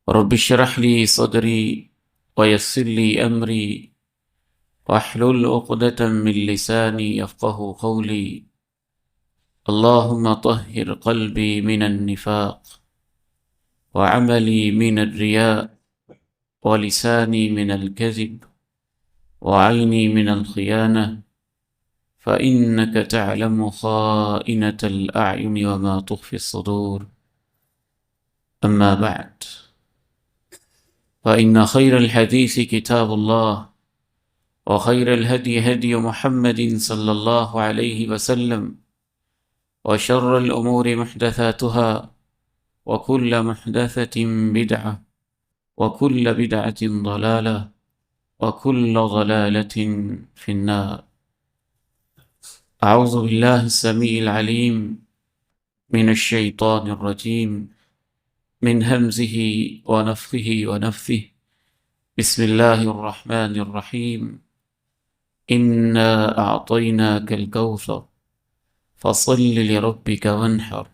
رب اشرح لي صدري ويسر لي أمري واحلل عقدة من لساني يفقه قولي اللهم طهر قلبي من النفاق وعملي من الرياء ولساني من الكذب وعيني من الخيانة فإنك تعلم خائنة الأعين وما تخفي الصدور أما بعد فإن خير الحديث كتاب الله وخير الهدي هدي محمد صلى الله عليه وسلم وشر الأمور محدثاتها وكل محدثة بدعة وكل بدعة ضلالة وكل ضلالة في النار. أعوذ بالله السميع العليم من الشيطان الرجيم من همزه ونفخه ونفثه. بسم الله الرحمن الرحيم. إنا أعطيناك الكوثر فصل لربك وانحر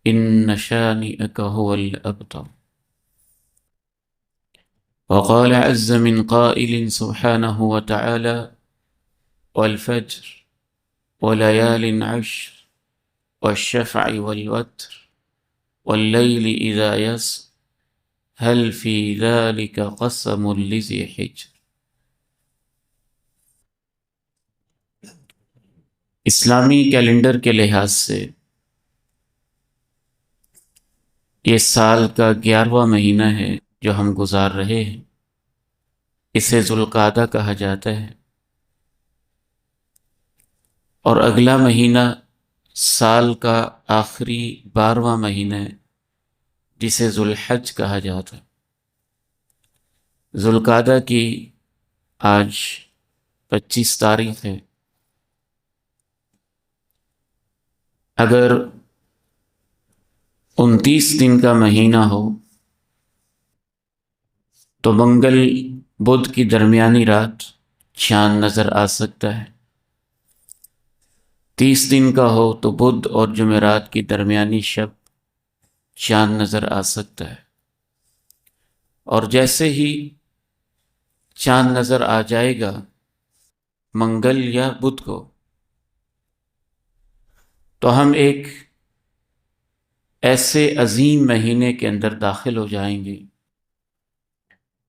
إن شانئك هو الأبتر. وقال عز من قائل سبحانه وتعالى والفجر وليال عشر والشفع والوتر والليل إذا يسر هل في ذلك قسم لذي حجر. اسلامی کیلنڈر کے لحاظ سے یہ سال کا 11واں مہینہ ہے جو ہم گزار رہے ہیں. اسے ذوالقعدہ کہا جاتا ہے، اور اگلا مہینہ سال کا آخری 12واں مہینہ ہے جسے ذوالحج کہا جاتا ہے. ذوالقعدہ کی آج 25 تاریخ ہے. اگر 29 دن کا مہینہ ہو تو منگل بدھ کی درمیانی رات چاند نظر آ سکتا ہے. 30 دن کا ہو تو بدھ اور جمعرات کی درمیانی شب چاند نظر آ سکتا ہے. اور جیسے ہی چاند نظر آ جائے گا منگل یا بدھ کو، تو ہم ایک ایسے عظیم مہینے کے اندر داخل ہو جائیں گے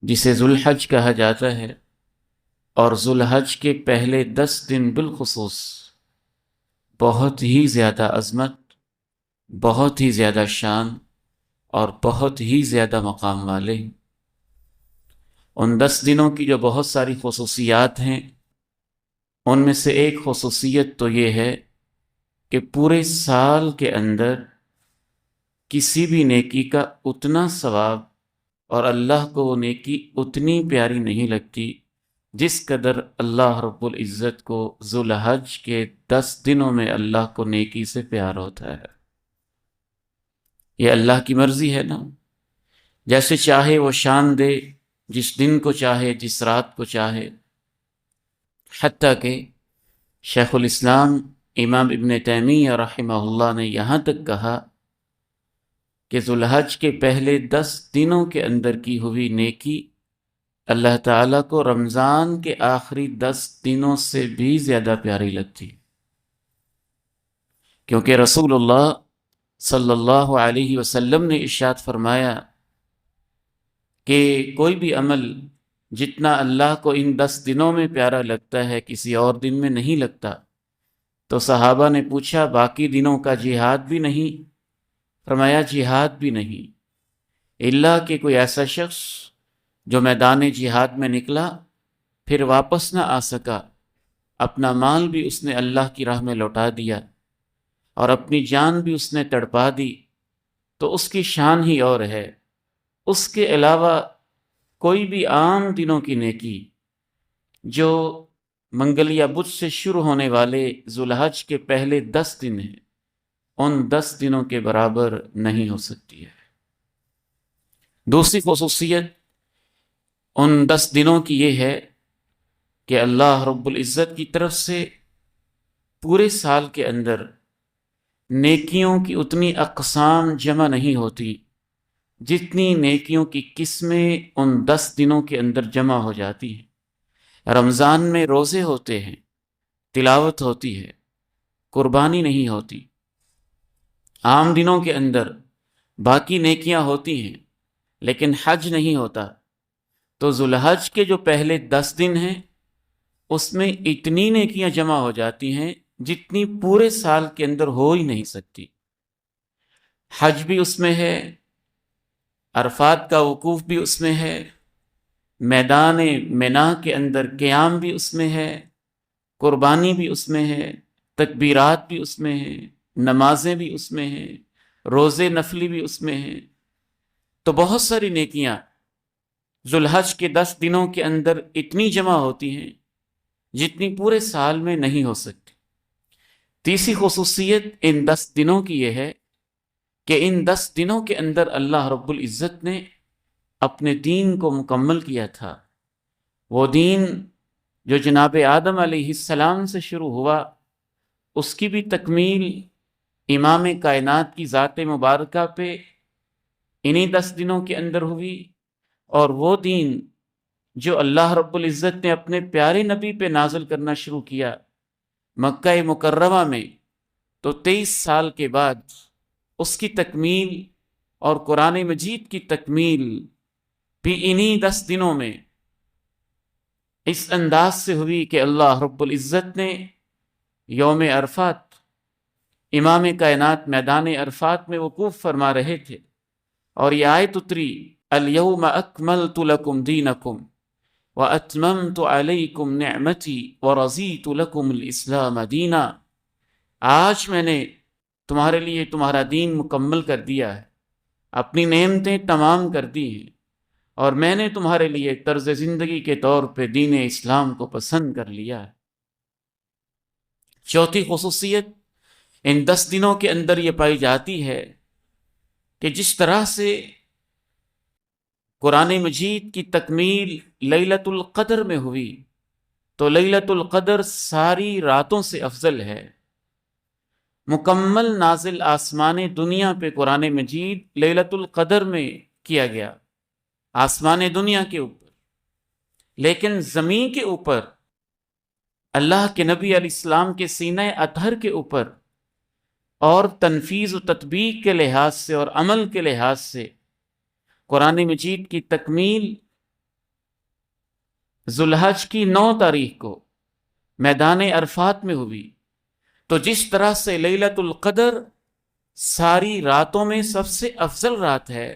جسے ذوالحج کہا جاتا ہے. اور ذوالحج کے پہلے 10 دن بالخصوص بہت ہی زیادہ عظمت، بہت ہی زیادہ شان اور بہت ہی زیادہ مقام والے ہیں. ان 10 دنوں کی جو بہت ساری خصوصیات ہیں، ان میں سے ایک خصوصیت تو یہ ہے کہ پورے سال کے اندر کسی بھی نیکی کا اتنا ثواب اور اللہ کو وہ نیکی اتنی پیاری نہیں لگتی جس قدر اللہ رب العزت کو ذوالحج کے 10 دنوں میں اللہ کو نیکی سے پیار ہوتا ہے. یہ اللہ کی مرضی ہے نا، جیسے چاہے وہ شان دے، جس دن کو چاہے، جس رات کو چاہے. حتیٰ کہ شیخ الاسلام امام ابن تیمیہ رحمہ اللہ نے یہاں تک کہا کہ ذوالحج کے پہلے 10 دنوں کے اندر کی ہوئی نیکی اللہ تعالیٰ کو رمضان کے آخری 10 دنوں سے بھی زیادہ پیاری لگتی، کیونکہ رسول اللہ صلی اللہ علیہ وسلم نے ارشاد فرمایا کہ کوئی بھی عمل جتنا اللہ کو ان 10 دنوں میں پیارا لگتا ہے کسی اور دن میں نہیں لگتا. تو صحابہ نے پوچھا باقی دنوں کا جہاد بھی نہیں؟ فرمایا جہاد بھی نہیں، اللہ کہ کوئی ایسا شخص جو میدان جہاد میں نکلا پھر واپس نہ آ سکا، اپنا مال بھی اس نے اللہ کی راہ میں لوٹا دیا اور اپنی جان بھی اس نے تڑپا دی، تو اس کی شان ہی اور ہے. اس کے علاوہ کوئی بھی عام دنوں کی نیکی جو منگل یا بدھ سے شروع ہونے والے ذوالحج کے پہلے 10 دن ہیں، ان 10 دنوں کے برابر نہیں ہو سکتی ہے. دوسری خصوصیت ان 10 دنوں کی یہ ہے کہ اللہ رب العزت کی طرف سے پورے سال کے اندر نیکیوں کی اتنی اقسام جمع نہیں ہوتی جتنی نیکیوں کی قسمیں ان 10 دنوں کے اندر جمع ہو جاتی ہیں۔ رمضان میں روزے ہوتے ہیں، تلاوت ہوتی ہے، قربانی نہیں ہوتی۔ عام دنوں کے اندر باقی نیکیاں ہوتی ہیں لیکن حج نہیں ہوتا۔ تو ذوالحج کے جو پہلے 10 دن ہیں اس میں اتنی نیکیاں جمع ہو جاتی ہیں جتنی پورے سال کے اندر ہو ہی نہیں سکتی۔ حج بھی اس میں ہے، عرفات کا وقوف بھی اس میں ہے، میدان منا کے اندر قیام بھی اس میں ہے، قربانی بھی اس میں ہے، تکبیرات بھی اس میں ہیں، نمازیں بھی اس میں ہیں، روزے نفلی بھی اس میں ہیں۔ تو بہت ساری نیکیاں ذوالحج کے 10 دنوں کے اندر اتنی جمع ہوتی ہیں جتنی پورے سال میں نہیں ہو سکتی۔ تیسری خصوصیت ان 10 دنوں کی یہ ہے کہ ان 10 دنوں کے اندر اللہ رب العزت نے اپنے دین کو مکمل کیا تھا۔ وہ دین جو جناب آدم علیہ السلام سے شروع ہوا، اس کی بھی تکمیل امام کائنات کی ذات مبارکہ پہ انہی 10 دنوں کے اندر ہوئی، اور وہ دین جو اللہ رب العزت نے اپنے پیارے نبی پہ نازل کرنا شروع کیا مکہ مکرمہ میں، تو 23 سال کے بعد اس کی تکمیل اور قرآن مجید کی تکمیل بھی انہی 10 دنوں میں اس انداز سے ہوئی کہ اللہ رب العزت نے یوم عرفات، امام کائنات میدان عرفات میں وقوف فرما رہے تھے اور یہ آیت اتری، الیوم اکملت لکم دینکم واتممت علیکم نعمتی ورضیت لکم الاسلام دینا۔ آج میں نے تمہارے لیے تمہارا دین مکمل کر دیا ہے، اپنی نعمتیں تمام کر دی ہیں، اور میں نے تمہارے لیے طرز زندگی کے طور پہ دین اسلام کو پسند کر لیا ہے۔ چوتھی خصوصیت ان 10 دنوں کے اندر یہ پائی جاتی ہے کہ جس طرح سے قرآن مجید کی تکمیل لیلۃ القدر میں ہوئی، تو لیلۃ القدر ساری راتوں سے افضل ہے۔ مکمل نازل آسمان دنیا پہ قرآن مجید لیلۃ القدر میں کیا گیا، آسمان دنیا کے اوپر، لیکن زمین کے اوپر اللہ کے نبی علیہ السلام کے سینہ اطہر کے اوپر اور تنفیذ و تطبیق کے لحاظ سے اور عمل کے لحاظ سے قرآن مجید کی تکمیل ذوالحج کی 9 تاریخ کو میدان عرفات میں ہوئی۔ تو جس طرح سے لیلۃ القدر ساری راتوں میں سب سے افضل رات ہے،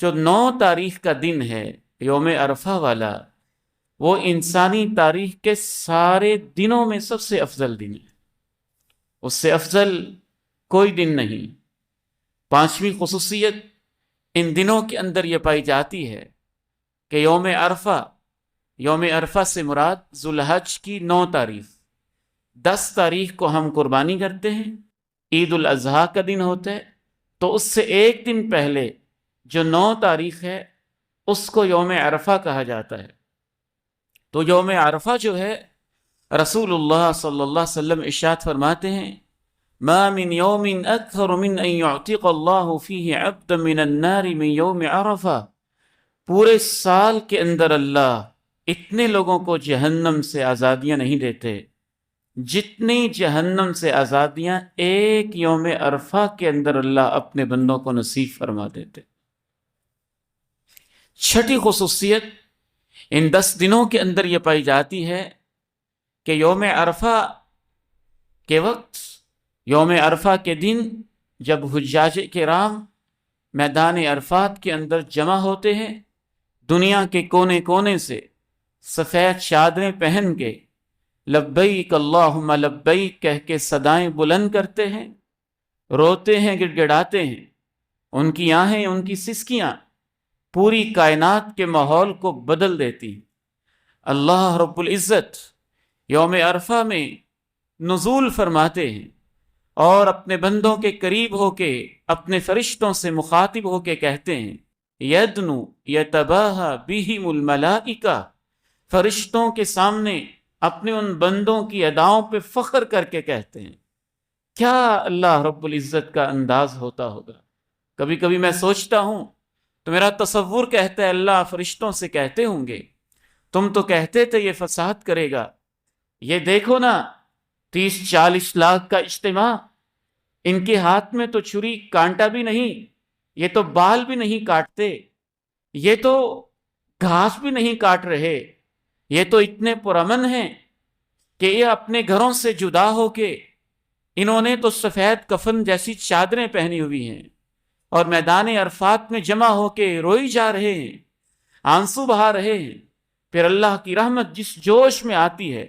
جو 9 تاریخ کا دن ہے یوم عرفہ والا، وہ انسانی تاریخ کے سارے دنوں میں سب سے افضل دن ہے، اس سے افضل کوئی دن نہیں۔ 5ویں خصوصیت ان دنوں کے اندر یہ پائی جاتی ہے کہ یوم عرفہ سے مراد ذوالحج کی 9 تاریخ، 10 تاریخ کو ہم قربانی کرتے ہیں، عید الاضحیٰ کا دن ہوتا ہے، تو اس سے ایک دن پہلے جو 9 تاریخ ہے اس کو یوم عرفہ کہا جاتا ہے۔ تو یوم عرفہ جو ہے، رسول اللہ صلی اللہ علیہ وسلم ارشاد فرماتے ہیں، ما من یوم اکثر من ان یعتق اللہ فیہ عبدا من النار من یوم عرفہ، پورے سال کے اندر اللہ اتنے لوگوں کو جہنم سے آزادیاں نہیں دیتے جتنی جہنم سے آزادیاں ایک یوم عرفہ کے اندر اللہ اپنے بندوں کو نصیب فرما دیتے۔ 6ٹھی خصوصیت ان 10 دنوں کے اندر یہ پائی جاتی ہے کہ یوم عرفہ کے وقت، یوم عرفہ کے دن جب حجاج کرام میدان عرفات کے اندر جمع ہوتے ہیں، دنیا کے کونے کونے سے سفید چادریں پہن کے لبیک اللہم لبیک کہہ کے صدائیں بلند کرتے ہیں، روتے ہیں، گڑ گڑاتے ہیں، ان کی آہیں، ان کی سسکیاں پوری کائنات کے ماحول کو بدل دیتی۔ اللہ رب العزت یوم عرفہ میں نزول فرماتے ہیں اور اپنے بندوں کے قریب ہو کے اپنے فرشتوں سے مخاطب ہو کے کہتے ہیں، یدنو یتباہا بہم الملائکہ، فرشتوں کے سامنے اپنے ان بندوں کی اداؤں پہ فخر کر کے کہتے ہیں۔ کیا اللہ رب العزت کا انداز ہوتا ہوگا، کبھی کبھی میں سوچتا ہوں تو میرا تصور کہتا ہے اللہ فرشتوں سے کہتے ہوں گے تم تو کہتے تھے یہ فساد کرے گا، یہ دیکھو نا 30-40 لاکھ کا اجتماع، ان کے ہاتھ میں تو چھری کانٹا بھی نہیں، یہ تو بال بھی نہیں کاٹتے، یہ تو گھاس بھی نہیں کاٹ رہے، یہ تو اتنے پرامن ہیں کہ یہ اپنے گھروں سے جدا ہو کے انہوں نے تو سفید کفن جیسی چادریں پہنی ہوئی ہیں اور میدان عرفات میں جمع ہو کے روئی جا رہے ہیں، آنسو بہا رہے ہیں۔ پھر اللہ کی رحمت جس جوش میں آتی ہے،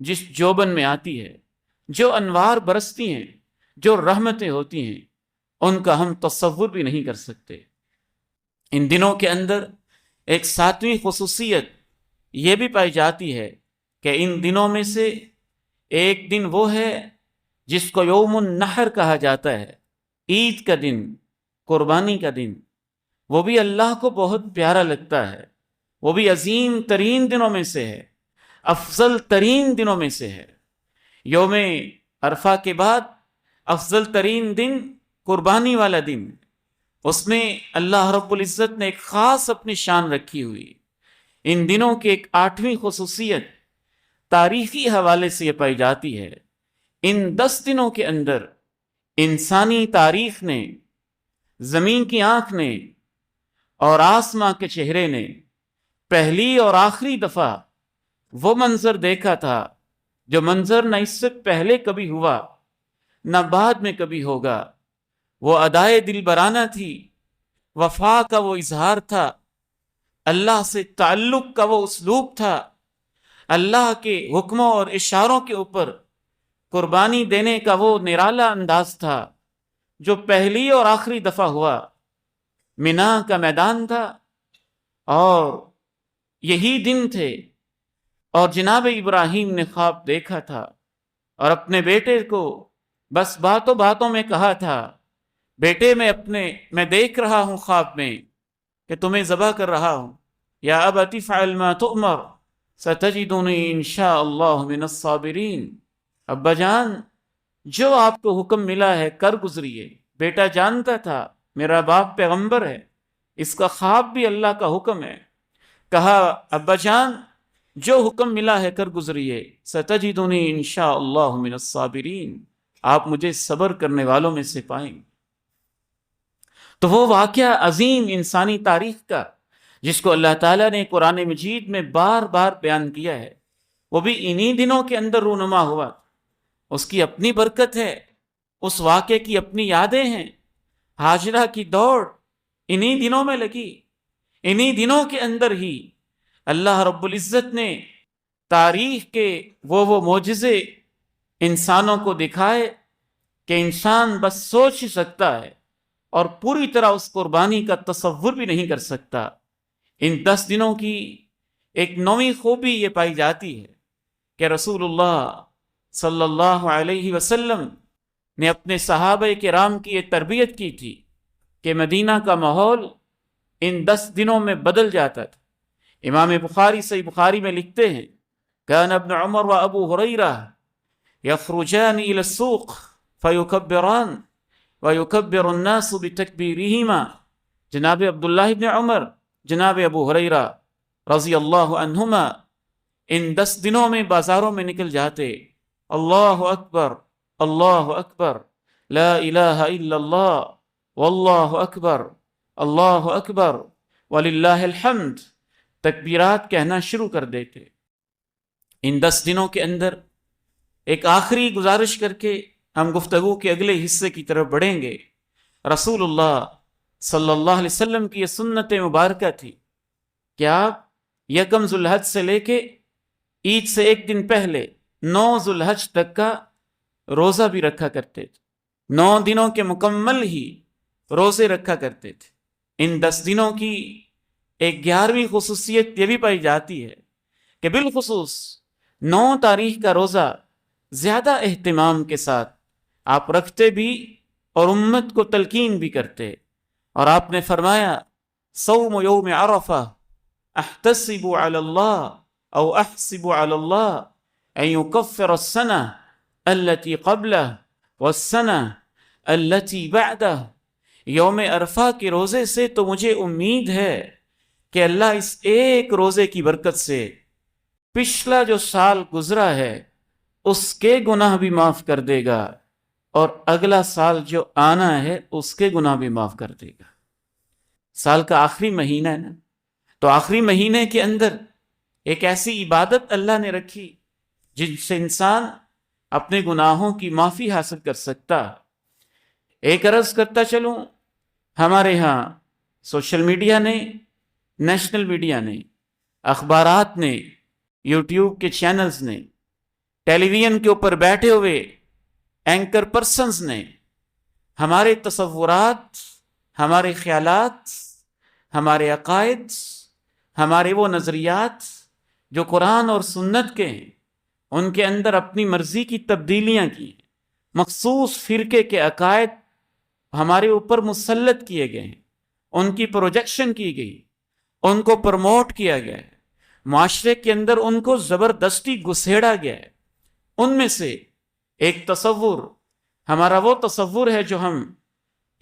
جس جوبن میں آتی ہے، جو انوار برستی ہیں، جو رحمتیں ہوتی ہیں، ان کا ہم تصور بھی نہیں کر سکتے۔ ان دنوں کے اندر ایک ساتویں خصوصیت یہ بھی پائی جاتی ہے کہ ان دنوں میں سے ایک دن وہ ہے جس کو یوم النحر کہا جاتا ہے، عید کا دن، قربانی کا دن۔ وہ بھی اللہ کو بہت پیارا لگتا ہے، وہ بھی عظیم ترین دنوں میں سے ہے، افضل ترین دنوں میں سے ہے۔ یوم عرفہ کے بعد افضل ترین دن قربانی والا دن، اس میں اللہ رب العزت نے ایک خاص اپنی شان رکھی ہوئی۔ ان دنوں کی ایک 8ویں خصوصیت تاریخی حوالے سے یہ پائی جاتی ہے، ان 10 دنوں کے اندر انسانی تاریخ نے، زمین کی آنکھ نے اور آسماں کے چہرے نے پہلی اور آخری دفعہ وہ منظر دیکھا تھا جو منظر نہ اس سے پہلے کبھی ہوا نہ بعد میں کبھی ہوگا۔ وہ ادائے دل برانہ تھی، وفا کا وہ اظہار تھا، اللہ سے تعلق کا وہ اسلوب تھا، اللہ کے حکموں اور اشاروں کے اوپر قربانی دینے کا وہ نرالا انداز تھا جو پہلی اور آخری دفعہ ہوا۔ مینا کا میدان تھا اور یہی دن تھے، اور جناب ابراہیم نے خواب دیکھا تھا اور اپنے بیٹے کو بس باتوں باتوں میں کہا تھا، بیٹے میں دیکھ رہا ہوں خواب میں کہ تمہیں ذبح کر رہا ہوں، یا ابت افعل ما تؤمر ستجدنی انشاء اللہ من الصابرین۔ ابا جان جو آپ کو حکم ملا ہے کر گزریے۔ بیٹا جانتا تھا میرا باپ پیغمبر ہے، اس کا خواب بھی اللہ کا حکم ہے۔ کہا ابا جان جو حکم ملا ہے کر گزریے، ستجدنی انشاء اللہ من الصابرین، آپ مجھے صبر کرنے والوں میں سے پائیں۔ تو وہ واقعہ عظیم انسانی تاریخ کا جس کو اللہ تعالیٰ نے قرآن مجید میں بار بار بیان کیا ہے، وہ بھی انہی دنوں کے اندر رونما ہوا۔ اس کی اپنی برکت ہے، اس واقعے کی اپنی یادیں ہیں۔ ہاجرہ کی دوڑ انہی دنوں میں لگی، انہی دنوں کے اندر ہی اللہ رب العزت نے تاریخ کے وہ معجزے انسانوں کو دکھائے کہ انسان بس سوچ ہی سکتا ہے اور پوری طرح اس قربانی کا تصور بھی نہیں کر سکتا۔ ان 10 دنوں کی ایک 9ویں خوبی یہ پائی جاتی ہے کہ رسول اللہ صلی اللہ علیہ وسلم نے اپنے صحابہ کرام کی یہ تربیت کی تھی کہ مدینہ کا ماحول ان 10 دنوں میں بدل جاتا تھا۔ امام بخاری صحیح بخاری میں لکھتے ہیں، کان ابن عمر و ابو ہریرہ یخرجان الى السوق فیکبران ویکبر الناس بتکبیرہما۔ جناب عبداللہ ابن عمر، جناب ابو ہریرہ رضی اللہ عنہما ان 10 دنوں میں بازاروں میں نکل جاتے، اللہ اکبر اللہ اکبر، لا الہ الا اللہ، واللہ اکبر اللہ اکبر وللہ الحمد، تکبیرات کہنا شروع کر دیتے۔ ان 10 دنوں کے اندر ایک آخری گزارش کر کے ہم گفتگو کے اگلے حصے کی طرف بڑھیں گے۔ رسول اللہ صلی اللہ علیہ وسلم کی یہ سنت مبارکہ تھی کہ آپ یکم ذو الحج سے لے کے عید سے ایک دن پہلے 9 ذو الحج تک کا روزہ بھی رکھا کرتے تھے، 9 دنوں کے مکمل ہی روزے رکھا کرتے تھے۔ ان 10 دنوں کی ایک 11ویں خصوصیت یہ بھی پائی جاتی ہے کہ بالخصوص 9 تاریخ کا روزہ زیادہ اہتمام کے ساتھ آپ رکھتے بھی اور امت کو تلقین بھی کرتے، اور آپ نے فرمایا صوم یوم عرفہ احتسب علی اللہ او احسب علی اللہ ان یکفر السنہ التي قبلہ والسنہ التي بعدہ۔ یوم عرفہ کے روزے سے تو مجھے امید ہے کہ اللہ اس ایک روزے کی برکت سے پچھلا جو سال گزرا ہے اس کے گناہ بھی معاف کر دے گا، اور اگلا سال جو آنا ہے اس کے گناہ بھی معاف کر دے گا۔ سال کا آخری مہینہ ہے نا، تو آخری مہینے کے اندر ایک ایسی عبادت اللہ نے رکھی جن سے انسان اپنے گناہوں کی معافی حاصل کر سکتا۔ ایک عرض کرتا چلوں، ہمارے ہاں سوشل میڈیا نے، نیشنل میڈیا نے، اخبارات نے، یوٹیوب کے چینلز نے، ٹیلی ویژن کے اوپر بیٹھے ہوئے اینکر پرسنز نے ہمارے تصورات، ہمارے خیالات، ہمارے عقائد، ہمارے وہ نظریات جو قرآن اور سنت کے ہیں ان کے اندر اپنی مرضی کی تبدیلیاں کی، مخصوص فرقے کے عقائد ہمارے اوپر مسلط کیے گئے ہیں، ان کی پروجیکشن کی گئی، ان کو پروموٹ کیا گیا ہے، معاشرے کے اندر ان کو زبردستی گھسیڑا گیا ہے۔ ان میں سے ایک تصور ہمارا وہ تصور ہے جو ہم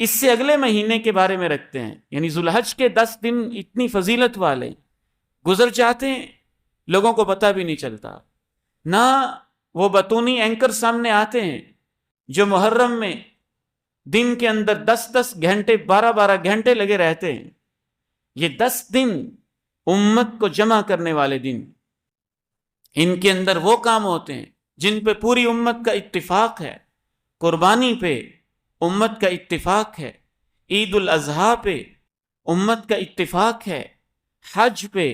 اس سے اگلے مہینے کے بارے میں رکھتے ہیں، یعنی ذوالحج کے 10 دن اتنی فضیلت والے گزر جاتے ہیں، لوگوں کو پتہ بھی نہیں چلتا، نہ وہ بطونی اینکر سامنے آتے ہیں جو محرم میں دن کے اندر 10 گھنٹے 12 گھنٹے لگے رہتے ہیں۔ یہ 10 دن امت کو جمع کرنے والے دن، ان کے اندر وہ کام ہوتے ہیں جن پہ پوری امت کا اتفاق ہے۔ قربانی پہ امت کا اتفاق ہے، عید الاضحیٰ پہ امت کا اتفاق ہے، حج پہ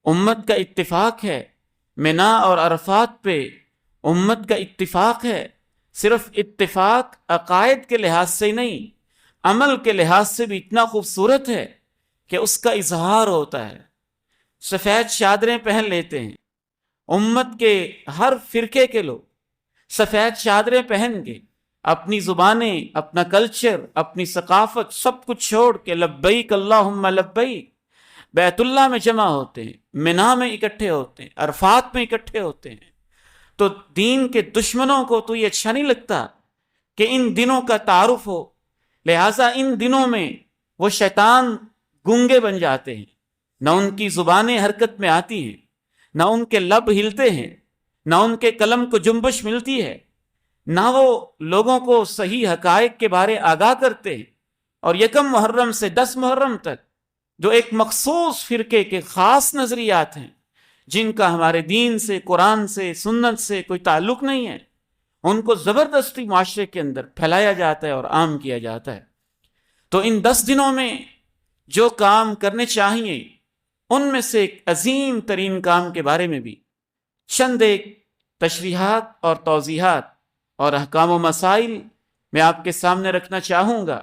امت کا اتفاق ہے، منا اور عرفات پہ امت کا اتفاق ہے۔ صرف اتفاق عقائد کے لحاظ سے نہیں، عمل کے لحاظ سے بھی اتنا خوبصورت ہے کہ اس کا اظہار ہوتا ہے۔ سفید چادریں پہن لیتے ہیں، امت کے ہر فرقے کے لوگ سفید چادریں پہن کے اپنی زبانیں، اپنا کلچر، اپنی ثقافت سب کچھ چھوڑ کے لبیک اللہم لبیک بیت اللہ میں جمع ہوتے ہیں، منا میں اکٹھے ہوتے ہیں، عرفات میں اکٹھے ہوتے ہیں۔ تو دین کے دشمنوں کو تو یہ اچھا نہیں لگتا کہ ان دنوں کا تعارف ہو، لہٰذا ان دنوں میں وہ شیطان گونگے بن جاتے ہیں، نہ ان کی زبانیں حرکت میں آتی ہیں، نہ ان کے لب ہلتے ہیں، نہ ان کے قلم کو جنبش ملتی ہے، نہ وہ لوگوں کو صحیح حقائق کے بارے آگاہ کرتے ہیں۔ اور یکم محرم سے 10 محرم تک جو ایک مخصوص فرقے کے خاص نظریات ہیں جن کا ہمارے دین سے، قرآن سے، سنت سے کوئی تعلق نہیں ہے، ان کو زبردستی معاشرے کے اندر پھیلایا جاتا ہے اور عام کیا جاتا ہے۔ تو ان 10 دنوں میں جو کام کرنے چاہیے ان میں سے ایک عظیم ترین کام کے بارے میں بھی چند ایک تشریحات اور توضیحات اور احکام و مسائل میں آپ کے سامنے رکھنا چاہوں گا۔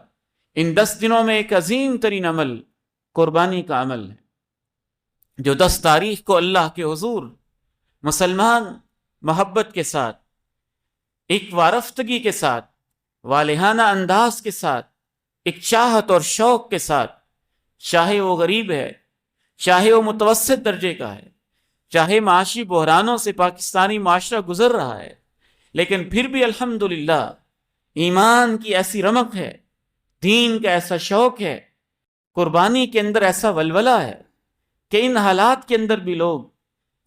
ان 10 دنوں میں ایک عظیم ترین عمل قربانی کا عمل ہے، جو 10 تاریخ کو اللہ کے حضور مسلمان محبت کے ساتھ، ایک وارفتگی کے ساتھ، والہانہ انداز کے ساتھ، ایک چاہت اور شوق کے ساتھ، چاہے وہ غریب ہے، چاہے وہ متوسط درجے کا ہے، چاہے معاشی بحرانوں سے پاکستانی معاشرہ گزر رہا ہے، لیکن پھر بھی الحمدللہ ایمان کی ایسی رمق ہے، دین کا ایسا شوق ہے، قربانی کے اندر ایسا ولولہ ہے کہ ان حالات کے اندر بھی لوگ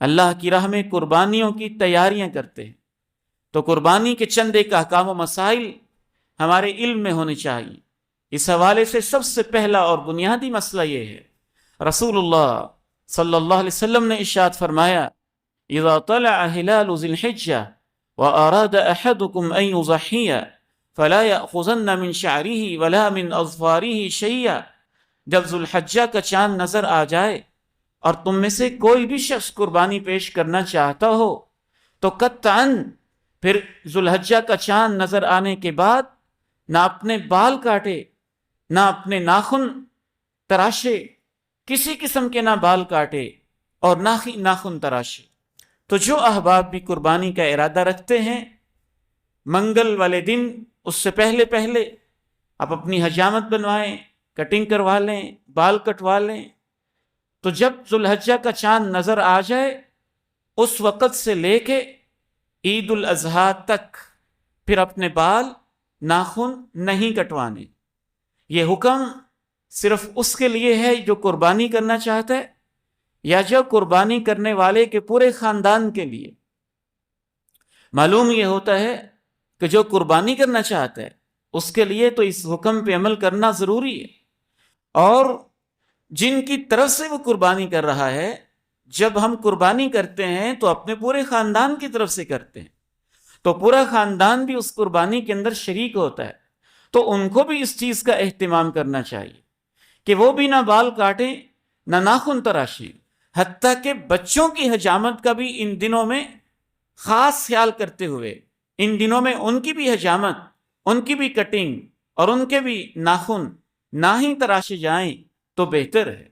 اللہ کی راہ میں قربانیوں کی تیاریاں کرتے ہیں۔ تو قربانی کے چند ایک احکام و مسائل ہمارے علم میں ہونے چاہیے۔ اس حوالے سے سب سے پہلا اور بنیادی مسئلہ یہ ہے، رسول اللہ صلی اللہ علیہ وسلم نے ارشاد فرمایا، اذا طلع ہلال ذی الحجہ واراد احدکم ان یضحی فلا یأخذن من شعره ولا من اظفاره شیئا، جب ذوالحجہ کا چاند نظر آ جائے اور تم میں سے کوئی بھی شخص قربانی پیش کرنا چاہتا ہو تو قطعاً پھر ذوالحجہ کا چاند نظر آنے کے بعد نہ اپنے بال کاٹے، نہ اپنے ناخن تراشے، کسی قسم کے نہ بال کاٹے اور نہ ہی ناخن تراشے۔ تو جو احباب بھی قربانی کا ارادہ رکھتے ہیں، منگل والے دن اس سے پہلے آپ اپنی حجامت بنوائیں، کٹنگ کروا لیں، بال کٹوا لیں۔ تو جب ذوالحجہ کا چاند نظر آ جائے اس وقت سے لے کے عید الاضحیٰ تک پھر اپنے بال ناخن نہیں کٹوانے، یہ حکم صرف اس کے لیے ہے جو قربانی کرنا چاہتا ہے، یا جو قربانی کرنے والے کے پورے خاندان کے لیے؟ معلوم یہ ہوتا ہے کہ جو قربانی کرنا چاہتا ہے اس کے لیے تو اس حکم پہ عمل کرنا ضروری ہے، اور جن کی طرف سے وہ قربانی کر رہا ہے، جب ہم قربانی کرتے ہیں تو اپنے پورے خاندان کی طرف سے کرتے ہیں، تو پورا خاندان بھی اس قربانی کے اندر شریک ہوتا ہے، تو ان کو بھی اس چیز کا اہتمام کرنا چاہیے کہ وہ بھی نہ بال کاٹیں نہ ناخن تراشیں، حتیٰ کہ بچوں کی حجامت کا بھی ان دنوں میں خاص خیال کرتے ہوئے ان دنوں میں ان کی بھی حجامت، ان کی بھی کٹنگ اور ان کے بھی ناخن نہ ہی تراشے جائیں تو بہتر ہے۔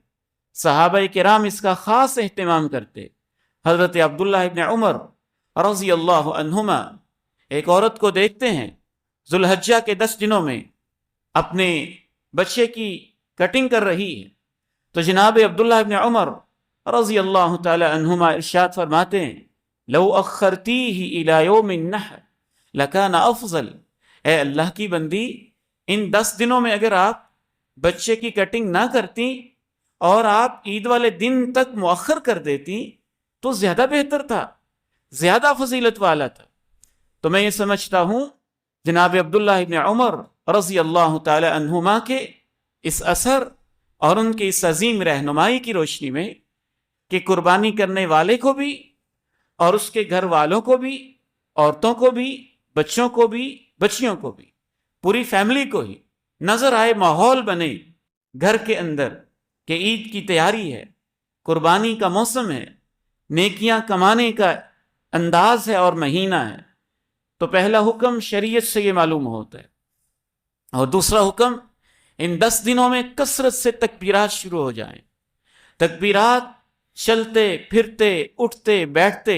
صحابہ کرام اس کا خاص اہتمام کرتے۔ حضرت عبداللہ ابن عمر رضی اللہ عنہما ایک عورت کو دیکھتے ہیں ذو الحجہ کے 10 دنوں میں اپنے بچے کی کٹنگ کر رہی ہے، تو جناب عبداللہ ابن عمر رضی اللہ تعالی عنہما ارشاد فرماتے ہیں لو اخرتیہ الی یوم النحر لکان افضل، اے اللہ کی بندی، ان 10 دنوں میں اگر آپ بچے کی کٹنگ نہ کرتی اور آپ عید والے دن تک مؤخر کر دیتی تو زیادہ بہتر تھا، زیادہ فضیلت والا تھا۔ تو میں یہ سمجھتا ہوں جناب عبداللہ ابن عمر رضی اللہ تعالی عنہما کے اس اثر اور ان کی اس عظیم رہنمائی کی روشنی میں کہ قربانی کرنے والے کو بھی اور اس کے گھر والوں کو بھی، عورتوں کو بھی، بچوں کو بھی، بچیوں کو بھی، پوری فیملی کو ہی نظر آئے، ماحول بنے گھر کے اندر کہ عید کی تیاری ہے، قربانی کا موسم ہے، نیکیاں کمانے کا انداز ہے اور مہینہ ہے، تو پہلا حکم شریعت سے یہ معلوم ہوتا ہے۔ اور دوسرا حکم، ان 10 دنوں میں کثرت سے تکبیرات شروع ہو جائیں، تکبیرات چلتے پھرتے اٹھتے بیٹھتے،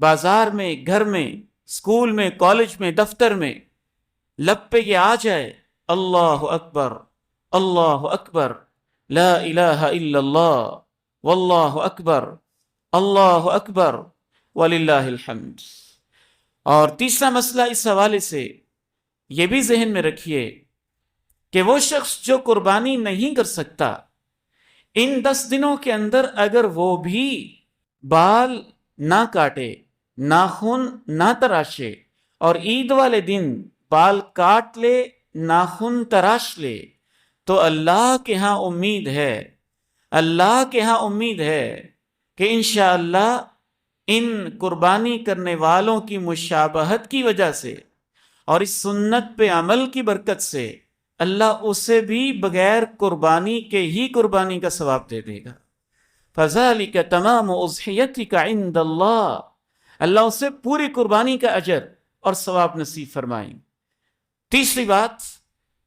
بازار میں، گھر میں، اسکول میں، کالج میں، دفتر میں، لب پہ یہ آ جائے اللہ اکبر، اللہ اکبر، لا الہ الا اللہ، واللہ اکبر، اللہ اکبر، وللہ الحمد۔ اور تیسرا مسئلہ اس حوالے سے یہ بھی ذہن میں رکھیے کہ وہ شخص جو قربانی نہیں کر سکتا، ان 10 دنوں کے اندر اگر وہ بھی بال نہ کاٹے، ناخن نہ تراشے، اور عید والے دن بال کاٹ لے، ناخن تراش لے، تو اللہ کے ہاں امید ہے، اللہ کے ہاں امید ہے کہ انشاءاللہ ان قربانی کرنے والوں کی مشابہت کی وجہ سے اور اس سنت پہ عمل کی برکت سے اللہ اسے بھی بغیر قربانی کے ہی قربانی کا ثواب دے دے گا۔ فَذَلِكَ تَمَامُ أُضْحِيَتِكَ عِنْدَ اللَّهِ، اللہ اسے پوری قربانی کا اجر اور ثواب نصیب فرمائیں۔ تیسری بات،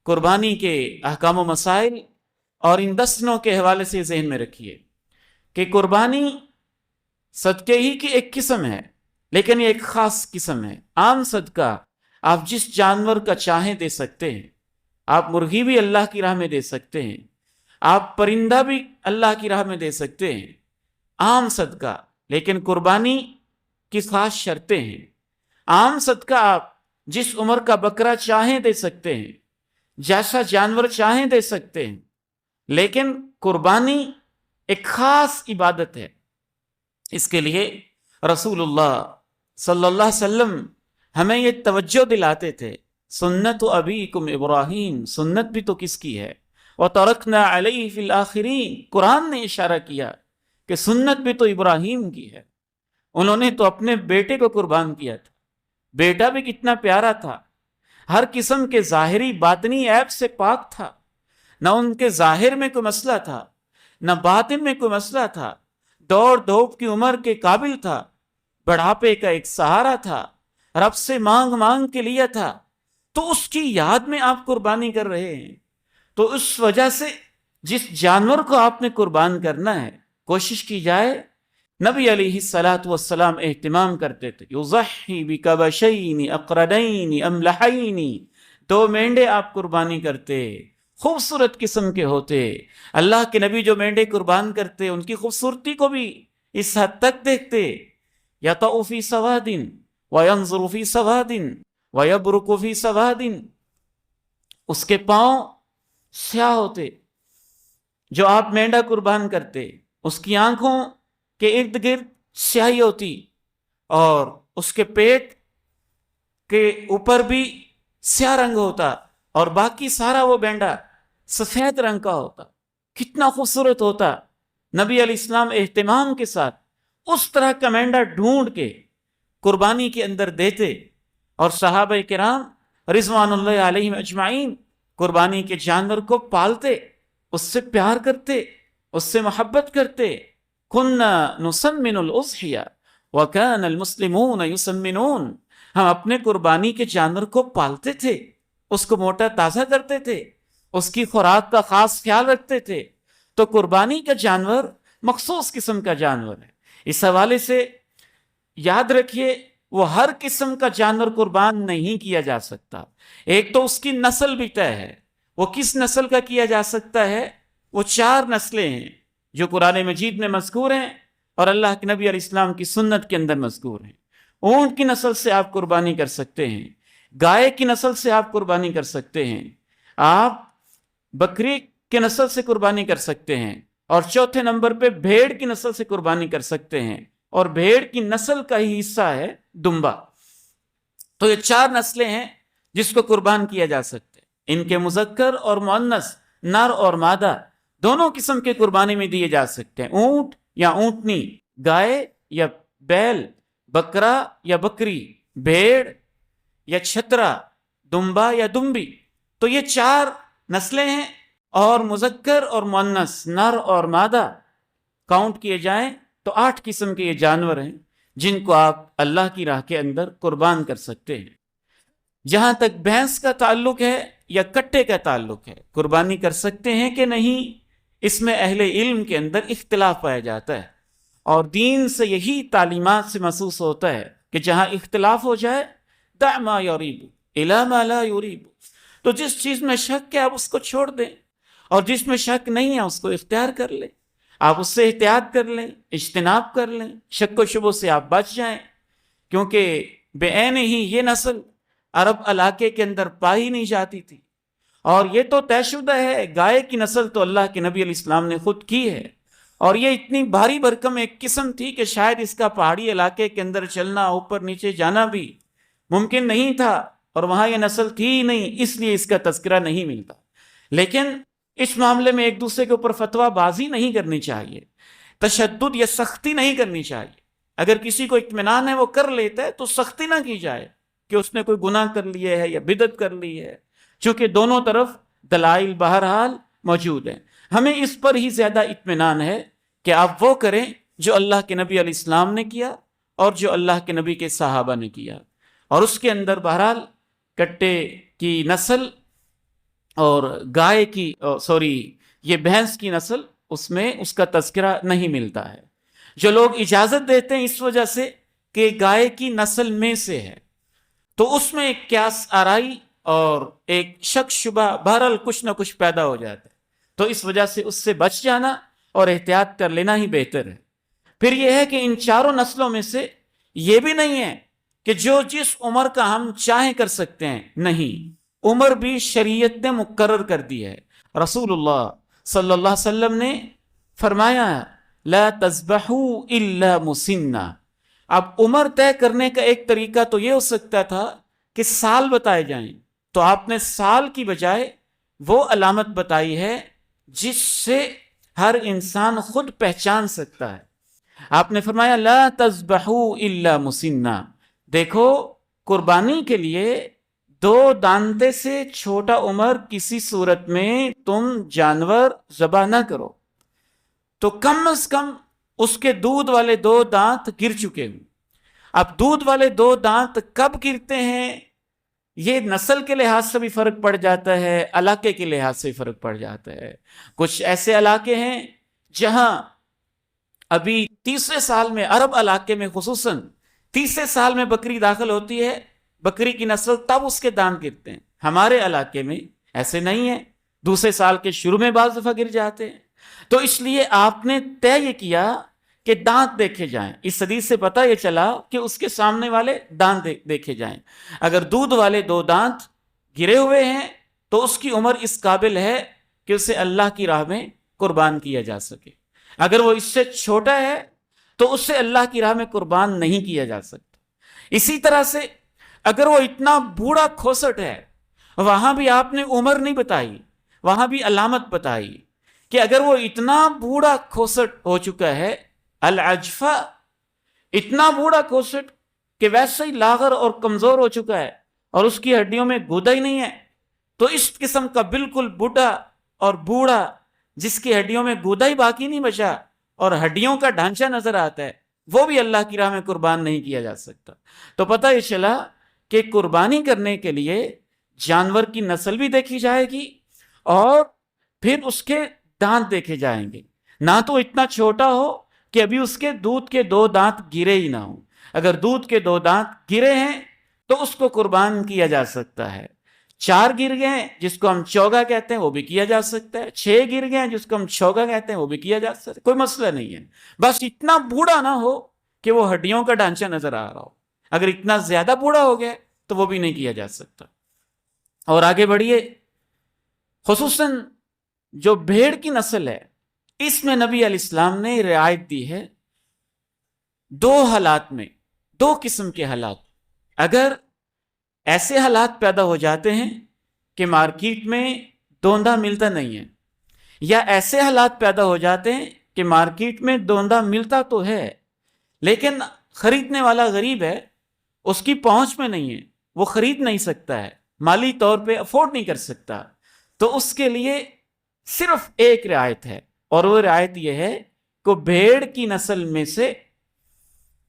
قربانی کے احکام و مسائل اور ان 10 دنوں کے حوالے سے ذہن میں رکھیے کہ قربانی صدقے ہی کی ایک قسم ہے، لیکن یہ ایک خاص قسم ہے۔ عام صدقہ آپ جس جانور کا چاہیں دے سکتے ہیں، آپ مرغی بھی اللہ کی راہ میں دے سکتے ہیں، آپ پرندہ بھی اللہ کی راہ میں دے سکتے ہیں، عام صدقہ۔ لیکن قربانی کی خاص شرطیں ہیں۔ عام صدقہ آپ جس عمر کا بکرا چاہیں دے سکتے ہیں، جیسا جانور چاہیں دے سکتے ہیں، لیکن قربانی ایک خاص عبادت ہے۔ اس کے لیے رسول اللہ صلی اللہ علیہ وسلم ہمیں یہ توجہ دلاتے تھے، سنت ابیکم ابراہیم، سنت بھی تو کس کی ہے، وَتَرَكْنَا عَلَيْهِ فِي الْآخِرِينَ، قرآن نے اشارہ کیا کہ سنت بھی تو ابراہیم کی ہے، انہوں نے تو اپنے بیٹے کو قربان کیا تھا، بیٹا بھی کتنا پیارا تھا، ہر قسم کے ظاہری باطنی عیب سے پاک تھا، نہ ان کے ظاہر میں کوئی مسئلہ تھا، نہ باطن میں کوئی مسئلہ تھا، دوڑ دھوپ کی عمر کے قابل تھا، بڑھاپے کا ایک سہارا تھا، رب سے مانگ مانگ کے لیا تھا، تو اس کی یاد میں آپ قربانی کر رہے ہیں۔ تو اس وجہ سے جس جانور کو آپ نے قربان کرنا ہے، کوشش کی جائے، نبی علیہ السلام اہتمام کرتے تھے، یضحی بکبشین اقرنین املحین، 2 مینڈے آپ قربانی کرتے، خوبصورت قسم کے ہوتے۔ اللہ کے نبی جو مینڈے قربان کرتے ان کی خوبصورتی کو بھی اس حد تک دیکھتے، یطأ فی سواد وینظر فی سواد ویبرک فی سواد، اس کے پاؤں سیاہ ہوتے. جو آپ مینڈا قربان کرتے اس کی آنکھوں کے ارد گرد سیاہی ہوتی اور اس کے پیٹ کے اوپر بھی سیاہ رنگ ہوتا اور باقی سارا وہ مینڈا سفید رنگ کا ہوتا. کتنا خوبصورت ہوتا. نبی علیہ السلام اہتمام کے ساتھ اس طرح کا مینڈا ڈھونڈ کے قربانی کے اندر دیتے اور صحابہ کرام رضوان اللہ علیہم اجمعین قربانی کے جانور کو پالتے، اس سے پیار کرتے، اس سے محبت کرتے. کنا نسمن الاضحیہ وکان المسلمون یسمنون. ہم اپنے قربانی کے جانور کو پالتے تھے، اس کو موٹا تازہ کرتے تھے، اس کی خوراک کا خاص خیال رکھتے تھے. تو قربانی کا جانور مخصوص قسم کا جانور ہے. اس حوالے سے یاد رکھیے وہ ہر قسم کا جانور قربان نہیں کیا جا سکتا. ایک تو اس کی نسل بھی طے ہے. وہ کس نسل کا کیا جا سکتا ہے؟ وہ 4 نسلیں ہیں جو قرآن مجید میں مذکور ہیں اور اللہ کے نبی علیہ السلام کی سنت کے اندر مذکور ہیں. اونٹ کی نسل سے آپ قربانی کر سکتے ہیں، گائے کی نسل سے آپ قربانی کر سکتے ہیں، آپ بکری کی نسل سے قربانی کر سکتے ہیں، اور چوتھے نمبر پہ بھیڑ کی نسل سے قربانی کر سکتے ہیں. اور بھیڑ کی نسل کا ہی حصہ ہے دمبا. تو یہ 4 نسلیں ہیں جس کو قربان کیا جا سکتے ہیں. ان کے مذکر اور مؤنث، نر اور مادہ دونوں قسم کے قربانی میں دیے جا سکتے ہیں. اونٹ یا اونٹنی، گائے یا بیل، بکرا یا بکری، بھیڑ یا چھترا، دمبا یا دمبی. تو یہ 4 نسلیں ہیں اور مذکر اور مؤنث، نر اور مادہ کاؤنٹ کیے جائیں تو 8 قسم کے یہ جانور ہیں جن کو آپ اللہ کی راہ کے اندر قربان کر سکتے ہیں. جہاں تک بھینس کا تعلق ہے یا کٹے کا تعلق ہے، قربانی کر سکتے ہیں کہ نہیں، اس میں اہل علم کے اندر اختلاف پایا جاتا ہے. اور دین سے یہی تعلیمات سے محسوس ہوتا ہے کہ جہاں اختلاف ہو جائے دع ما یریب الی ما لا یریب. تو جس چیز میں شک ہے آپ اس کو چھوڑ دیں، اور جس میں شک نہیں ہے اس کو اختیار کر لیں. آپ اس سے احتیاط کر لیں، اجتناب کر لیں، شک و شبہ سے آپ بچ جائیں. کیونکہ بے عین ہی یہ نسل عرب علاقے کے اندر پائی نہیں جاتی تھی، اور یہ تو طے شدہ ہے. گائے کی نسل تو اللہ کے نبی علیہ السلام نے خود کی ہے، اور یہ اتنی بھاری بھرکم ایک قسم تھی کہ شاید اس کا پہاڑی علاقے کے اندر چلنا، اوپر نیچے جانا بھی ممکن نہیں تھا، اور وہاں یہ نسل تھی ہی نہیں، اس لیے اس کا تذکرہ نہیں ملتا. لیکن اس معاملے میں ایک دوسرے کے اوپر فتویٰ بازی نہیں کرنی چاہیے، تشدد یا سختی نہیں کرنی چاہیے. اگر کسی کو اطمینان ہے وہ کر لیتا ہے تو سختی نہ کی جائے کہ اس نے کوئی گناہ کر لیے ہے یا بدعت کر لی ہے، چونکہ دونوں طرف دلائل بہرحال موجود ہیں. ہمیں اس پر ہی زیادہ اطمینان ہے کہ آپ وہ کریں جو اللہ کے نبی علیہ السلام نے کیا اور جو اللہ کے نبی کے صحابہ نے کیا. اور اس کے اندر بہرحال کٹے کی نسل اور گائے کی یہ بھینس کی نسل، اس میں اس کا تذکرہ نہیں ملتا ہے. جو لوگ اجازت دیتے ہیں اس وجہ سے کہ گائے کی نسل میں سے ہے، تو اس میں ایک قیاس آرائی اور ایک شک شبہ بہرحال کچھ نہ کچھ پیدا ہو جاتا ہے. تو اس وجہ سے اس سے بچ جانا اور احتیاط کر لینا ہی بہتر ہے. پھر یہ ہے کہ ان 4 نسلوں میں سے یہ بھی نہیں ہے کہ جو جس عمر کا ہم چاہیں کر سکتے ہیں، نہیں، عمر بھی شریعت نے مقرر کر دی ہے. رسول اللہ صلی اللہ علیہ وسلم نے فرمایا لا تذبحوا الا مسنہ. اب عمر طے کرنے کا ایک طریقہ تو یہ ہو سکتا تھا کہ سال بتائے جائیں، تو آپ نے سال کی بجائے وہ علامت بتائی ہے جس سے ہر انسان خود پہچان سکتا ہے. آپ نے فرمایا لا تذبحوا الا مسنہ. دیکھو، قربانی کے لیے 2 دانتے سے چھوٹا عمر کسی صورت میں تم جانور ذبح نہ کرو. تو کم از کم اس کے دودھ والے 2 دانت گر چکے ہوں. اب دودھ والے 2 دانت کب گرتے ہیں، یہ نسل کے لحاظ سے بھی فرق پڑ جاتا ہے، علاقے کے لحاظ سے بھی فرق پڑ جاتا ہے. کچھ ایسے علاقے ہیں جہاں ابھی تیسرے سال میں، عرب علاقے میں خصوصاً تیسرے سال میں بکری داخل ہوتی ہے، بکری کی نسل، تب اس کے دانت گرتے ہیں. ہمارے علاقے میں ایسے نہیں ہے، دوسرے سال کے شروع میں بعض دفعہ گر جاتے ہیں. تو اس لیے آپ نے طے یہ کیا کہ دانت دیکھے جائیں. اس حدیث سے پتہ یہ چلا کہ اس کے سامنے والے دانت دیکھے جائیں. اگر دودھ والے 2 دانت گرے ہوئے ہیں تو اس کی عمر اس قابل ہے کہ اسے اللہ کی راہ میں قربان کیا جا سکے. اگر وہ اس سے چھوٹا ہے تو اسے اللہ کی راہ میں قربان نہیں کیا جا سکتا. اسی طرح سے اگر وہ اتنا بوڑھا کھوسٹ ہے، وہاں بھی آپ نے عمر نہیں بتائی، وہاں بھی علامت بتائی کہ اگر وہ اتنا بوڑھا کھوسٹ ہو چکا ہے، العجفہ، اتنا بوڑھا کھوسٹ کہ ویسے ہی لاغر اور کمزور ہو چکا ہے اور اس کی ہڈیوں میں گودا ہی نہیں ہے، تو اس قسم کا بالکل بوڑھا اور بوڑھا جس کی ہڈیوں میں گودا ہی باقی نہیں بچا اور ہڈیوں کا ڈھانچہ نظر آتا ہے، وہ بھی اللہ کی راہ میں قربان نہیں کیا جا سکتا. تو پتہ یہ چلا کہ قربانی کرنے کے لیے جانور کی نسل بھی دیکھی جائے گی اور پھر اس کے دانت دیکھے جائیں گے. نہ تو اتنا چھوٹا ہو کہ ابھی اس کے دودھ کے 2 دانت گرے ہی نہ ہوں. اگر دودھ کے 2 دانت گرے ہیں تو اس کو قربان کیا جا سکتا ہے. 4 گر گئے ہیں جس کو ہم چوگا کہتے ہیں، وہ بھی کیا جا سکتا ہے. 6 گر گئے ہیں جس کو ہم چھوگا کہتے ہیں، وہ بھی کیا جا سکتا ہے. کوئی مسئلہ نہیں ہے، بس اتنا بوڑھا نہ ہو کہ وہ ہڈیوں کا ڈھانچہ نظر آ رہا ہو. اگر اتنا زیادہ بوڑھا ہو گیا تو وہ بھی نہیں کیا جا سکتا. اور آگے بڑھیے، خصوصاً جو بھیڑ کی نسل ہے، اس میں نبی علیہ السلام نے رعایت دی ہے 2 حالات میں، 2 قسم کے حالات. اگر ایسے حالات پیدا ہو جاتے ہیں کہ مارکیٹ میں دوندا ملتا نہیں ہے، یا ایسے حالات پیدا ہو جاتے ہیں کہ مارکیٹ میں دوندا ملتا تو ہے لیکن خریدنے والا غریب ہے، اس کی پہنچ میں نہیں ہے، وہ خرید نہیں سکتا ہے، مالی طور پہ افورڈ نہیں کر سکتا، تو اس کے لیے صرف ایک رعایت ہے، اور وہ رعایت یہ ہے کہ بھیڑ کی نسل میں سے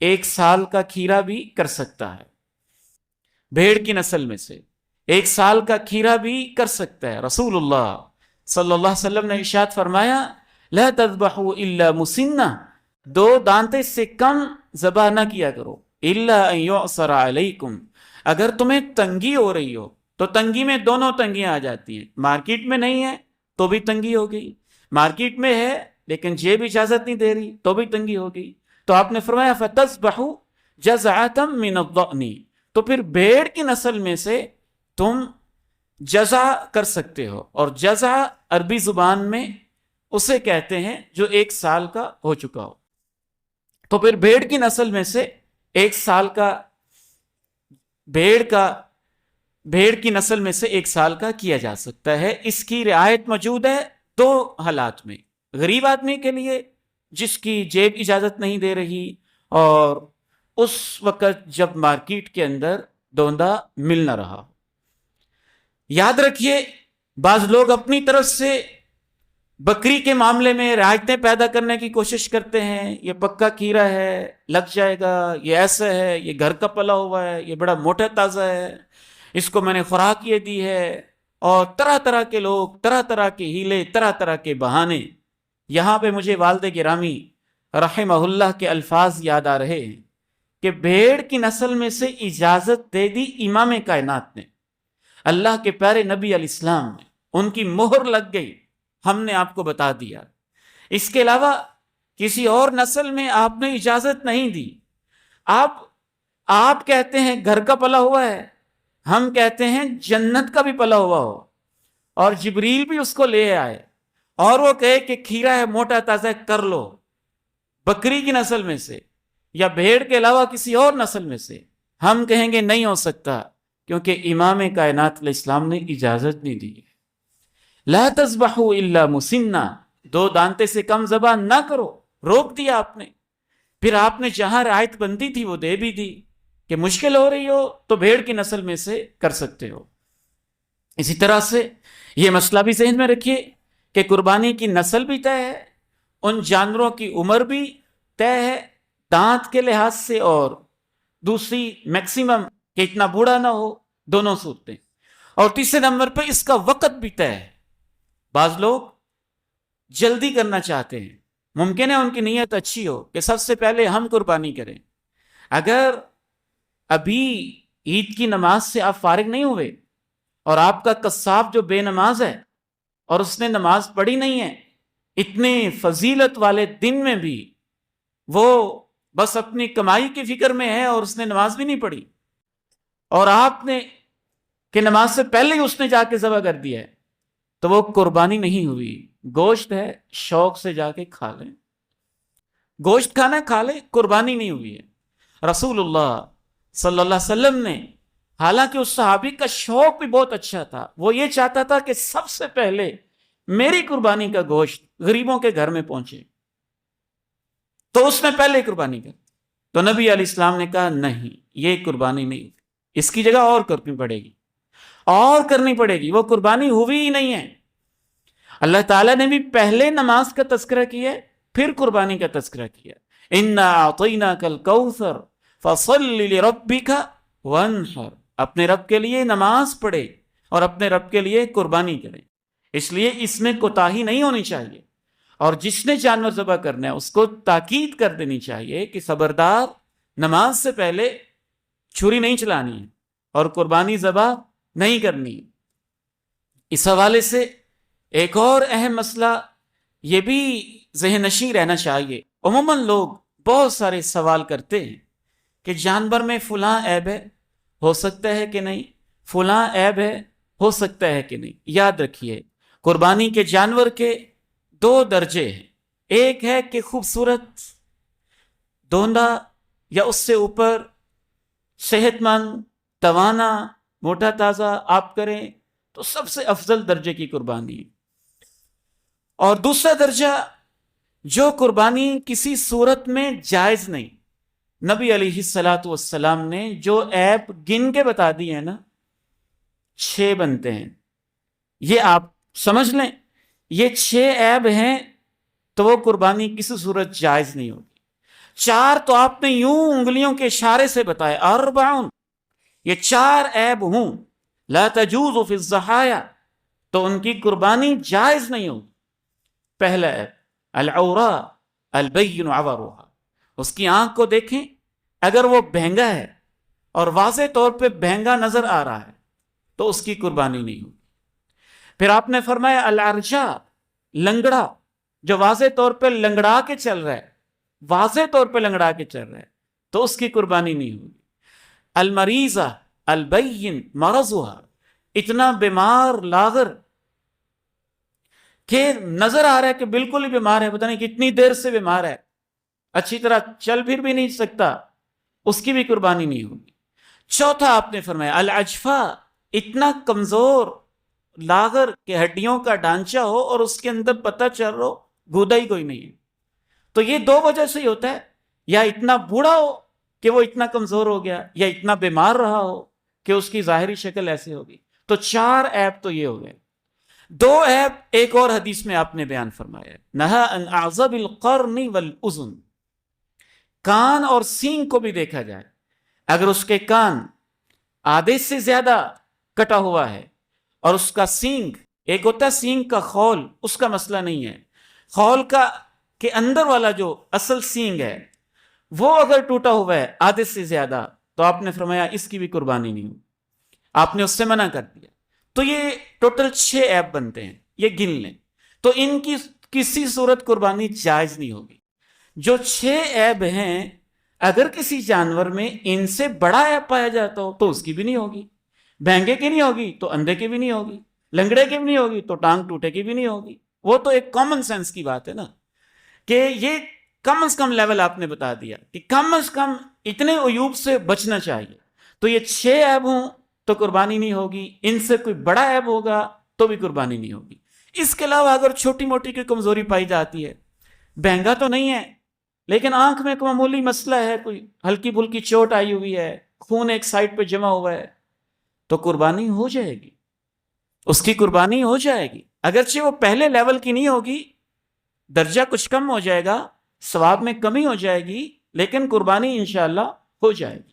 1 سال کا کھیرا بھی کر سکتا ہے. بھیڑ کی نسل میں سے 1 سال کا کھیرا بھی کر سکتا ہے. رسول اللہ صلی اللہ علیہ وسلم نے ارشاد فرمایا، لا تذبحوا الا مسنہ، 2 دانتے سے کم ذبح نہ کیا کرو، الا ان یعصر علیکم، اگر تمہیں تنگی ہو رہی ہو. تو تنگی میں دونوں تنگیاں آ جاتی ہیں. مارکیٹ میں نہیں ہے تو بھی تنگی ہو گئی، مارکیٹ میں ہے لیکن جیب اجازت نہیں دے رہی تو بھی تنگی ہو گئی. تو آپ نے فرمایا فَتَذْبَحُوا جَزْعَةً مِّنَ الضَّأْنِ، تو پھر بھیڑ کی نسل میں سے تم جزع کر سکتے ہو. اور جزع عربی زبان میں اسے کہتے ہیں جو 1 سال کا ہو چکا ہو. تو پھر بھیڑ کی نسل میں سے 1 سال کا بھیڑ کی نسل میں سے 1 سال کا کیا جا سکتا ہے. اس کی رعایت موجود ہے 2 حالات میں: غریب آدمی کے لیے جس کی جیب اجازت نہیں دے رہی، اور اس وقت جب مارکیٹ کے اندر دوندا مل نہ رہا. یاد رکھیے، بعض لوگ اپنی طرف سے بکری کے معاملے میں رعایتیں پیدا کرنے کی کوشش کرتے ہیں. یہ پکا کھیرا ہے، لگ جائے گا، یہ ایسا ہے، یہ گھر کا پلا ہوا ہے، یہ بڑا موٹا تازہ ہے، اس کو میں نے خوراک یہ دی ہے، اور طرح طرح کے لوگ، طرح طرح کے ہیلے، طرح طرح کے بہانے. یہاں پہ مجھے والد گرامی رحمہ اللہ کے الفاظ یاد آ رہے ہیں کہ بھیڑ کی نسل میں سے اجازت دے دی امام کائنات نے، اللہ کے پیارے نبی علیہ السلام نے، ان کی مہر لگ گئی، ہم نے آپ کو بتا دیا. اس کے علاوہ کسی اور نسل میں آپ نے اجازت نہیں دی. آپ کہتے ہیں گھر کا پلا ہوا ہے، ہم کہتے ہیں جنت کا بھی پلا ہوا ہو، اور جبریل بھی اس کو لے آئے اور وہ کہے کہ کھیرا ہے، موٹا تازہ ہے، کر لو. بکری کی نسل میں سے یا بھیڑ کے علاوہ کسی اور نسل میں سے ہم کہیں گے نہیں ہو سکتا، کیونکہ امام کائنات علیہ السلام نے اجازت نہیں دی. لا تذبحوا الا مسنہ، 2 دانتے سے کم ذبح نہ کرو، روک دیا آپ نے. پھر آپ نے جہاں رعایت بنتی تھی وہ دے بھی دی کہ مشکل ہو رہی ہو تو بھیڑ کی نسل میں سے کر سکتے ہو. اسی طرح سے یہ مسئلہ بھی ذہن میں رکھیے کہ قربانی کی نسل بھی طے ہے، ان جانوروں کی عمر بھی طے ہے دانت کے لحاظ سے، اور دوسری میکسیمم کہ اتنا بوڑھا نہ ہو، دونوں صورتیں. اور تیسرے نمبر پہ اس کا وقت بھی طے ہے. بعض لوگ جلدی کرنا چاہتے ہیں، ممکن ہے ان کی نیت اچھی ہو کہ سب سے پہلے ہم قربانی کریں. اگر ابھی عید کی نماز سے آپ فارغ نہیں ہوئے اور آپ کا قصاب جو بے نماز ہے اور اس نے نماز پڑھی نہیں ہے، اتنے فضیلت والے دن میں بھی وہ بس اپنی کمائی کی فکر میں ہے اور اس نے نماز بھی نہیں پڑھی، اور آپ نے کہ نماز سے پہلے ہی اس نے جا کے ذبح کر دیا ہے، تو وہ قربانی نہیں ہوئی. گوشت ہے، شوق سے جا کے کھا لیں. گوشت کھانا کھا لیں، قربانی نہیں ہوئی ہے. رسول اللہ صلی اللہ علیہ وسلم نے، حالانکہ اس صحابی کا شوق بھی بہت اچھا تھا، وہ یہ چاہتا تھا کہ سب سے پہلے میری قربانی کا گوشت غریبوں کے گھر میں پہنچے، تو اس نے پہلے قربانی کر. تو نبی علیہ السلام نے کہا نہیں، یہ قربانی نہیں، اس کی جگہ اور کرنی پڑے گی، اور کرنی پڑے گی. وہ قربانی ہوئی ہی نہیں ہے. اللہ تعالیٰ نے بھی پہلے نماز کا تذکرہ کیا، پھر قربانی کا تذکرہ کیا. اِنَّا أَعْطَيْنَاكَ الْكَوْثَرَ فَصَلِّ لِرَبِّكَ وَانْحَرْ. اپنے رب کے لیے نماز پڑھے اور اپنے رب کے لیے قربانی کریں. اس لیے اس میں کوتاہی نہیں ہونی چاہیے. اور جس نے جانور ذبح کرنا ہے اس کو تاکید کر دینی چاہیے کہ خبردار، نماز سے پہلے چھری نہیں چلانی ہے اور قربانی ذبح نہیں کرنی. اس حوالے سے ایک اور اہم مسئلہ یہ بھی ذہن نشین رہنا چاہیے. عموماً لوگ بہت سارے سوال کرتے ہیں کہ جانور میں فلاں عیب ہے، ہو سکتا ہے کہ نہیں، فلاں عیب ہے، ہو سکتا ہے کہ نہیں. یاد رکھیے، قربانی کے جانور کے 2 درجے ہیں. ایک ہے کہ خوبصورت، دوندا یا اس سے اوپر، صحت مند، توانا، موٹا تازہ آپ کریں تو سب سے افضل درجے کی قربانی. اور دوسرا درجہ جو قربانی کسی صورت میں جائز نہیں. نبی علیہ السلام نے جو عیب گن کے بتا دی ہے نا، 6 بنتے ہیں. یہ آپ سمجھ لیں، یہ 6 عیب ہیں تو وہ قربانی کسی صورت جائز نہیں ہوگی. 4 تو آپ نے یوں انگلیوں کے اشارے سے بتائے، 40، یہ 4 عیب ہوں لا تجوز فی الضحایا، تو ان کی قربانی جائز نہیں ہوگی. پہلا عیب العوراء البین عورها، اس کی آنکھ کو دیکھیں، اگر وہ بہنگا ہے اور واضح طور پہ بہنگا نظر آ رہا ہے تو اس کی قربانی نہیں ہوگی. پھر آپ نے فرمایا العرجاء، لنگڑا، جو واضح طور پہ لنگڑا کے چل رہا ہے، واضح طور پہ لنگڑا کے چل رہا ہے تو اس کی قربانی نہیں ہوگی. المریضہ البین مرضها، اتنا بیمار لاغر کہ نظر آ رہا ہے کہ بالکل ہی بیمار ہے، پتہ نہیں کتنی دیر سے بیمار ہے، اچھی طرح چل پھر بھی نہیں سکتا، اس کی بھی قربانی نہیں ہوگی. چوتھا آپ نے فرمایا العجفا، اتنا کمزور لاغر کہ ہڈیوں کا ڈھانچہ ہو اور اس کے اندر پتہ چل رہا ہو گودا ہی کوئی نہیں ہے. تو یہ 2 وجہ سے ہی ہوتا ہے، یا اتنا بوڑھا ہو کہ وہ اتنا کمزور ہو گیا، یا اتنا بیمار رہا ہو کہ اس کی ظاہری شکل ایسے ہوگی. تو 4 عیب تو یہ ہو گئے. 2 عیب ایک اور حدیث میں آپ نے بیان فرمایا ہے، نہا ان اعظم القرن والاذن، کان اور سینگ کو بھی دیکھا جائے. اگر اس کے کان آدھے سے زیادہ کٹا ہوا ہے اور اس کا سینگ، ایک ہوتا ہے سینگ کا خول، اس کا مسئلہ نہیں ہے، خول کا کہ اندر والا جو اصل سینگ ہے وہ اگر ٹوٹا ہوا ہے آدھے سے زیادہ، تو آپ نے فرمایا اس کی بھی قربانی نہیں ہوگی، آپ نے اس سے منع کر دیا. تو یہ ٹوٹل 6 عیب بنتے ہیں، یہ گن لیں. تو ان کی کسی صورت قربانی جائز نہیں ہوگی. جو 6 عیب ہیں، اگر کسی جانور میں ان سے بڑا عیب پایا جاتا ہو تو اس کی بھی نہیں ہوگی. بہنگے کی نہیں ہوگی تو اندھے کی بھی نہیں ہوگی، لنگڑے کی بھی نہیں ہوگی تو ٹانگ ٹوٹے کی بھی نہیں ہوگی. وہ تو ایک کامن سینس کی بات ہے نا، کہ یہ کم از کم لیول آپ نے بتا دیا کہ کم از کم اتنے عیوب سے بچنا چاہیے. تو یہ 6 عیب ہوں تو قربانی نہیں ہوگی، ان سے کوئی بڑا عیب ہوگا تو بھی قربانی نہیں ہوگی. اس کے علاوہ اگر چھوٹی موٹی کوئی کمزوری پائی جاتی ہے، بہنگا تو نہیں ہے لیکن آنکھ میں کوئی معمولی مسئلہ ہے، کوئی ہلکی پھلکی چوٹ آئی ہوئی ہے، خون ایک سائڈ پہ جمع ہوا ہے، تو قربانی ہو جائے گی، اس کی قربانی ہو جائے گی. اگرچہ وہ پہلے لیول کی نہیں ہوگی، درجہ کچھ کم ہو جائے گا، ثواب میں کمی ہو جائے گی، لیکن قربانی انشاءاللہ ہو جائے گی.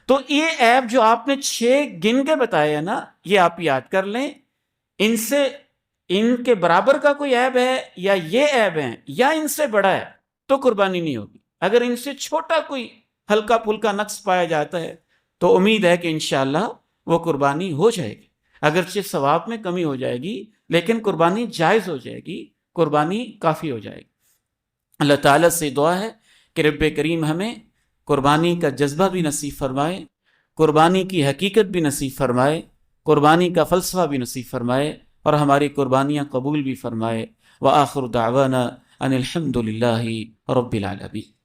تو یہ عیب جو آپ نے 6 گن کے بتایا نا، یہ آپ یاد کر لیں. ان سے ان کے برابر کا کوئی عیب ہے یا یہ عیب ہیں یا ان سے بڑا ہے تو قربانی نہیں ہوگی. اگر ان سے چھوٹا کوئی ہلکا پھلکا نقص پایا جاتا ہے تو امید ہے کہ انشاءاللہ وہ قربانی ہو جائے گی. اگرچہ ثواب میں کمی ہو جائے گی لیکن قربانی جائز ہو جائے گی، قربانی کافی ہو جائے گی. اللہ تعالیٰ سے دعا ہے کہ رب کریم ہمیں قربانی کا جذبہ بھی نصیب فرمائے، قربانی کی حقیقت بھی نصیب فرمائے، قربانی کا فلسفہ بھی نصیب فرمائے. اور ہماری قربانیاں قبول بھی فرمائے۔ وآخر دعوانا ان الحمد للہ رب العالمین۔